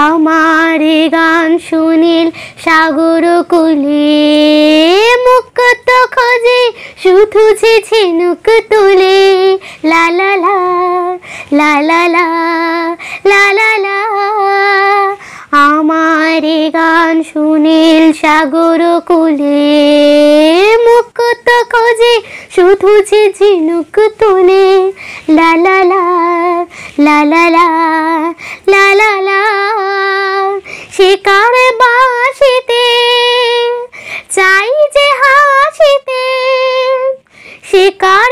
আমার গান শুনিল সাগর কূলে, মুক্ত খোঁজে শুধু যে ঝিনুক তুলে। লা লা লা লা লা লা লা লা লা। আমার গান শুনিল সাগর কূলে, মুক্ত খোঁজে শুধু যে ঝিনুক তুলে। লা লা লা লা লা লা লা লা লা। শিকার বাঁশিতে চাই যে হাসিতে, শিকার